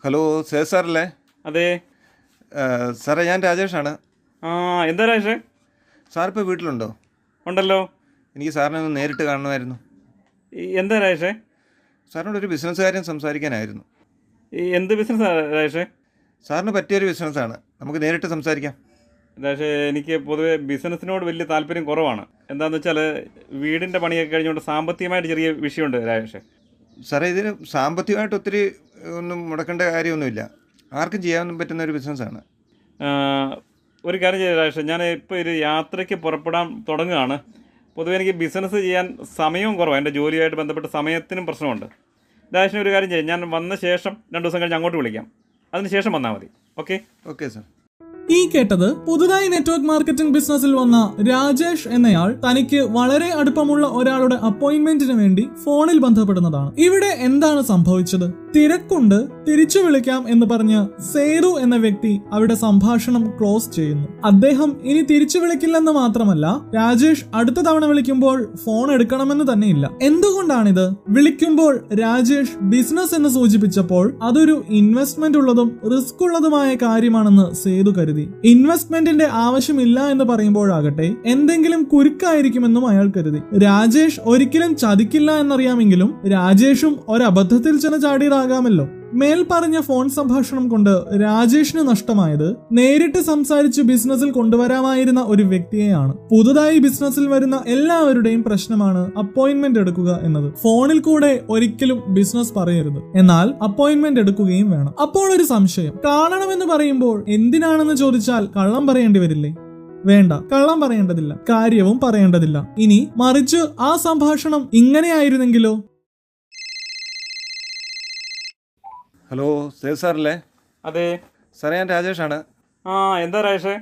Hello സാറല്ലേ? അതെ സാറേ, ഞാൻ രാജേഷാണ്. ആ, എന്താ രാജേഷേ? സാറിപ്പോൾ വീട്ടിലുണ്ടോ? ഉണ്ടല്ലോ. എനിക്ക് സാറിനെ ഒന്ന് നേരിട്ട് കാണണമായിരുന്നു. എന്താ രാജേഷേ? സാറിനോടൊരു ബിസിനസ് കാര്യം സംസാരിക്കാനായിരുന്നു. എന്ത് ബിസിനസ്സാണ് രാജേഷേ? സാറിന് പറ്റിയൊരു ബിസിനസ്സാണ്, നമുക്ക് നേരിട്ട് സംസാരിക്കാം. രാജേഷേ, എനിക്ക് പൊതുവേ ബിസിനസ്സിനോട് വലിയ താല്പര്യം കുറവാണ്. എന്താണെന്ന് വെച്ചാൽ വീടിൻ്റെ പണിയൊക്കെ കഴിഞ്ഞുകൊണ്ട് സാമ്പത്തികമായിട്ട് ചെറിയ വിഷയമുണ്ട് രാജേഷേ. സാറേ, ഇതിന് സാമ്പത്തികമായിട്ട് ഒത്തിരി ഒന്നും മുടക്കേണ്ട കാര്യമൊന്നുമില്ല. ആർക്കും ചെയ്യാൻ പറ്റുന്ന ഒരു ബിസിനസ്സാണ്. ഒരു കാര്യം ചെയ്യാം രാജേഷേ, ഞാൻ ഇപ്പോൾ ഒരു യാത്രയ്ക്ക് പുറപ്പെടാൻ തുടങ്ങുകയാണ്. പൊതുവെ എനിക്ക് ബിസിനസ് ചെയ്യാൻ സമയവും കുറവാണ്. എൻ്റെ ജോലിയായിട്ട് ബന്ധപ്പെട്ട് സമയത്തിനും പ്രശ്നമുണ്ട്. രാജേഷിന് ഒരു കാര്യം ചെയ്യാം, ഞാൻ വന്ന ശേഷം 2 ദിവസം കഴിഞ്ഞ് അങ്ങോട്ട് വിളിക്കാം. അതിന് ശേഷം വന്നാൽ മതി. ഓക്കെ? Okay sir. ഈ കേട്ടത് പുതുതായി നെറ്റ്വർക്ക് മാർക്കറ്റിംഗ് ബിസിനസ്സിൽ വന്ന രാജേഷ് എന്നയാൾ തനിക്ക് വളരെ അടുപ്പമുള്ള ഒരാളുടെ അപ്പോയിന്റ്മെന്റിന് വേണ്ടി ഫോണിൽ ബന്ധപ്പെടുന്നതാണ്. ഇവിടെ എന്താണ് സംഭവിച്ചത്? തിരക്കുണ്ട്, തിരിച്ചു വിളിക്കാം എന്ന് പറഞ്ഞ് സേതു എന്ന വ്യക്തി അവിടെ സംഭാഷണം ക്ലോസ് ചെയ്യുന്നു. അദ്ദേഹം ഇനി തിരിച്ചു വിളിക്കില്ലെന്ന് മാത്രമല്ല, രാജേഷ് അടുത്ത തവണ വിളിക്കുമ്പോൾ ഫോൺ എടുക്കണമെന്ന് തന്നെയില്ല. എന്തുകൊണ്ടാണിത്? വിളിക്കുമ്പോൾ രാജേഷ് ബിസിനസ് എന്ന് സൂചിപ്പിച്ചപ്പോൾ അതൊരു ഇൻവെസ്റ്റ്മെന്റ് ഉള്ളതും റിസ്ക് ഉള്ളതുമായ കാര്യമാണെന്ന് സേതു കരുതി. ഇൻവെസ്റ്റ്മെന്റിന്റെ ആവശ്യമില്ല എന്ന് പറയുമ്പോഴാകട്ടെ എന്തെങ്കിലും കുരുക്കായിരിക്കുമെന്നും അയാൾ കരുതി. രാജേഷ് ഒരിക്കലും ചതിക്കില്ല എന്നറിയാമെങ്കിലും രാജേഷും ഒരബദ്ധത്തിൽ ചെന്ന് ചാടിയതാകാമല്ലോ. മേൽ പറഞ്ഞ ഫോൺ സംഭാഷണം കൊണ്ട് രാജേഷിന് നഷ്ടമായത് നേരിട്ട് സംസാരിച്ച് ബിസിനസ്സിൽ കൊണ്ടുവരാമായിരുന്ന ഒരു വ്യക്തിയെയാണ്. പുതുതായി ബിസിനസ്സിൽ വരുന്ന എല്ലാവരുടെയും പ്രശ്നമാണ് അപ്പോയിന്റ്മെന്റ് എടുക്കുക എന്നത്. ഫോണിൽ കൂടെ ഒരിക്കലും ബിസിനസ് പറയരുത്, എന്നാൽ അപ്പോയിന്റ്മെന്റ് എടുക്കുകയും വേണം. അപ്പോൾ ഒരു സംശയം, കാണണമെന്ന് പറയുമ്പോൾ എന്തിനാണെന്ന് ചോദിച്ചാൽ കള്ളം പറയേണ്ടി വരില്ലേ? വേണ്ട, കള്ളം പറയേണ്ടതില്ല, കാര്യവും പറയേണ്ടതില്ല. ഇനി മറിച്ച് ആ സംഭാഷണം ഇങ്ങനെയായിരുന്നെങ്കിലോ? ഹലോ സാറല്ലേ? അതെ സാറേ, ഞാൻ രാജേഷാണ്. ആ, എന്താ രാജേഷേ?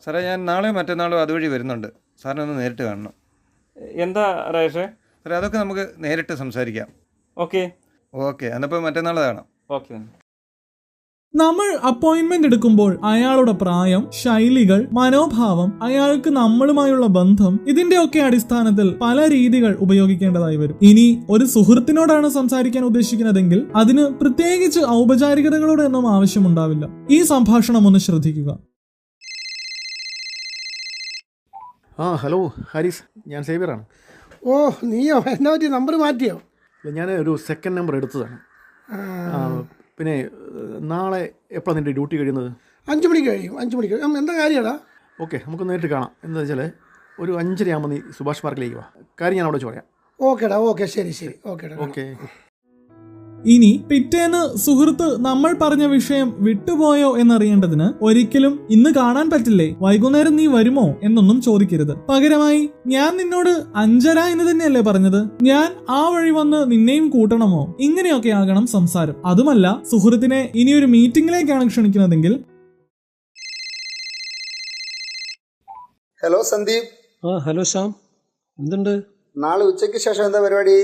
സാറേ, ഞാൻ നാളെയോ മറ്റന്നാളോ അതുവഴി വരുന്നുണ്ട്. സാറിനെ ഒന്ന് നേരിട്ട് കാണണം. എന്താ രാജേഷേ? സാറേ, അതൊക്കെ നമുക്ക് നേരിട്ട് സംസാരിക്കാം. ഓക്കെ ഓക്കെ, എന്നപ്പോൾ മറ്റന്നാൾ കാണാം. ഓക്കെ. നമ്മൾ അപ്പോയിന്റ്മെന്റ് എടുക്കുമ്പോൾ അയാളുടെ പ്രായം, ശൈലികൾ, മനോഭാവം, അയാൾക്ക് നമ്മളുമായുള്ള ബന്ധം, ഇതിന്റെയൊക്കെ അടിസ്ഥാനത്തിൽ പല രീതികൾ ഉപയോഗിക്കേണ്ടതായി വരും. ഇനി ഒരു സുഹൃത്തിനോടാണ് സംസാരിക്കാൻ ഉദ്ദേശിക്കുന്നതെങ്കിൽ അതിന് പ്രത്യേകിച്ച് ഔപചാരികതകളോട് ഒന്നും ആവശ്യമുണ്ടാവില്ല. ഈ സംഭാഷണം ഒന്ന് ശ്രദ്ധിക്കുക. ഹലോ ഹാരിസ്, ഞാൻ സേവിയറാണ്. ഓ, നീയോ? എന്നാ പറ്റി, നമ്പർ മാറ്റിയോ? ഞാൻ ഒരു സെക്കൻഡ് നമ്പർ എടുത്തതാണ്. പിന്നെ നാളെ എപ്പോഴാണ് നിൻ്റെ ഡ്യൂട്ടി കഴിയുന്നത്? 5 മണിക്ക് കഴിയും. 5 മണിക്ക്. എന്താ കാര്യമാടാ? ഓക്കെ, നമുക്ക് നേരിട്ട് കാണാം. എന്താ വെച്ചാൽ ഒരു 5:30 ആകുമ്പോൾ നീ സുഭാഷ് പാർക്കിലേക്ക് വാ. കാര്യം ഞാൻ അവിടെ ചോദിക്കാം. ഓക്കേടാ, ഓക്കെ, ശരി ശരി, ഓക്കേടാ. ഓക്കെ. ഇനി പിറ്റേന്ന് സുഹൃത്ത് നമ്മൾ പറഞ്ഞ വിഷയം വിട്ടുപോയോ എന്നറിയേണ്ടതിന് ഒരിക്കലും ഇന്ന് കാണാൻ പറ്റില്ലേ, വൈകുന്നേരം നീ വരുമോ എന്നൊന്നും ചോദിക്കരുത്. പകരമായി ഞാൻ നിന്നോട് 5:30 എന്ന് തന്നെയല്ലേ പറഞ്ഞത്, ഞാൻ ആ വഴി വന്ന് നിന്നെയും കൂട്ടണമോ? ഇങ്ങനെയൊക്കെ ആകണം സംസാരം. അതുമല്ല, സുഹൃത്തിനെ ഇനിയൊരു മീറ്റിംഗിലേക്കാണ് ക്ഷണിക്കുന്നതെങ്കിൽ ഹലോ സന്ദീപ്. ഹലോ ശ്യാം, എന്തുണ്ട്? നാളെ ഉച്ചയ്ക്ക് ശേഷം എന്താ പരിപാടി?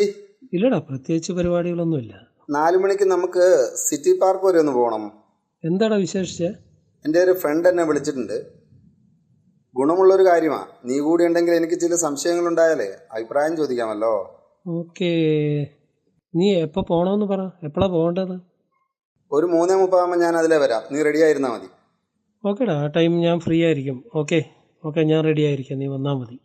ഇല്ലടാ, പ്രത്യേകിച്ച് പരിപാടികളൊന്നുമില്ല. 4 മണിക്ക് നമുക്ക് സിറ്റി പാർക്ക് വരെ ഒന്ന് പോകണം. എന്താടാ വിശേഷിച്ച്? എൻ്റെ ഒരു ഫ്രണ്ട് എന്നെ വിളിച്ചിട്ടുണ്ട്. ഗുണമുള്ളൊരു കാര്യമാണ്. നീ കൂടി ഉണ്ടെങ്കിൽ എനിക്ക് ചില സംശയങ്ങളുണ്ടായാലേ അഭിപ്രായം ചോദിക്കാമല്ലോ. ഓക്കെ, നീ എപ്പോൾ പോകണമെന്ന് പറ. എപ്പോഴാണ് പോകേണ്ടത്? ഒരു 3:30 ആകുമ്പോൾ ഞാൻ അതിലേ വരാം. നീ റെഡി ആയിരുന്നാൽ മതി. ഓക്കേടാ, ആ ടൈം ഞാൻ ഫ്രീ ആയിരിക്കും. ഓക്കെ, ഞാൻ റെഡി ആയിരിക്കാം, നീ വന്നാൽ മതി.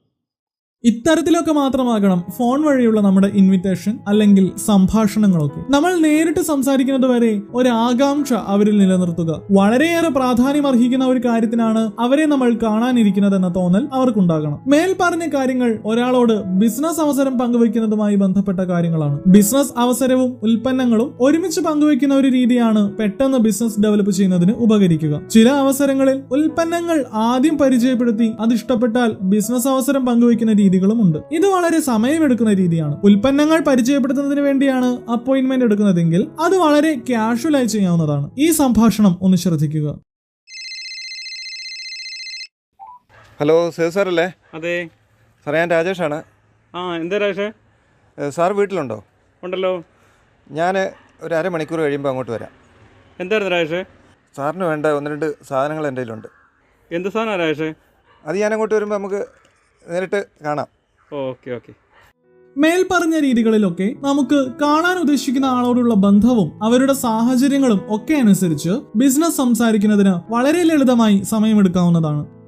ഇത്തരത്തിലൊക്കെ മാത്രമാകണം ഫോൺ വഴിയുള്ള നമ്മുടെ ഇൻവിറ്റേഷൻ അല്ലെങ്കിൽ സംഭാഷണങ്ങളൊക്കെ. നമ്മൾ നേരിട്ട് സംസാരിക്കുന്നത് വരെ ഒരു ആകാംക്ഷ അവരിൽ നിലനിർത്തുക. വളരെയേറെ പ്രാധാന്യം അർഹിക്കുന്ന ഒരു കാര്യത്തിനാണ് അവരെ നമ്മൾ കാണാനിരിക്കുന്നതെന്ന തോന്നൽ അവർക്കുണ്ടാകണം. മേൽ പറഞ്ഞ കാര്യങ്ങൾ ഒരാളോട് ബിസിനസ് അവസരം പങ്കുവയ്ക്കുന്നതുമായി ബന്ധപ്പെട്ട കാര്യങ്ങളാണ്. ബിസിനസ് അവസരവും ഉൽപ്പന്നങ്ങളും ഒരുമിച്ച് പങ്കുവയ്ക്കുന്ന ഒരു രീതിയാണ് പെട്ടെന്ന് ബിസിനസ് ഡെവലപ്പ് ചെയ്യുന്നതിന് ഉപകരിക്കുക. ചില അവസരങ്ങളിൽ ഉൽപ്പന്നങ്ങൾ ആദ്യം പരിചയപ്പെടുത്തി അത് ഇഷ്ടപ്പെട്ടാൽ ബിസിനസ് അവസരം പങ്കുവയ്ക്കുന്ന രീതികളുമുണ്ട്. ഇത് വളരെ സമയമെടുക്കുന്ന രീതിയാണ്. ഉൽപ്പന്നങ്ങൾ പരിചയപ്പെടുത്തുന്നതിന് വേണ്ടിയാണ് അപ്പോയിന്റ്മെന്റ് എടുക്കുന്നതെങ്കിൽ അത് വളരെ കാഷ്വലായി ചെയ്യാവുന്നതാണ്. ഈ സംഭാഷണം ഒന്ന് ശ്രദ്ധിക്കുക. ഹലോ സാറല്ലേ? അതെ സാറേ, ഞാൻ രാജേഷാണ്. ആ, എന്താ രാജേഷേ? സാർ വീട്ടിലുണ്ടോ? ഉണ്ടല്ലോ. ഞാൻ ഒരു 1/2 മണിക്കൂർ കഴിയുമ്പോൾ അങ്ങോട്ട് വരാം. എന്തായിരുന്നു രാജേഷേ? സാറിന് വേണ്ട 1-2 സാധനങ്ങൾ എൻ്റെ കയ്യിലുണ്ട്. എന്ത് സാധനമാണ് രാജേഷേ? അത് ഞാൻ അങ്ങോട്ട് വരുമ്പോൾ നമുക്ക് നേരിട്ട് കാണാം. ഓക്കെ. മേൽപ്പറഞ്ഞ രീതികളിലൊക്കെ നമുക്ക് കാണാൻ ഉദ്ദേശിക്കുന്ന ആളോടുള്ള ബന്ധവും അവരുടെ സാഹചര്യങ്ങളും ഒക്കെ അനുസരിച്ച് ബിസിനസ് സംസാരിക്കുന്നതിന് വളരെ ലളിതമായി സമയമെടുക്കാവുന്നതാണ്.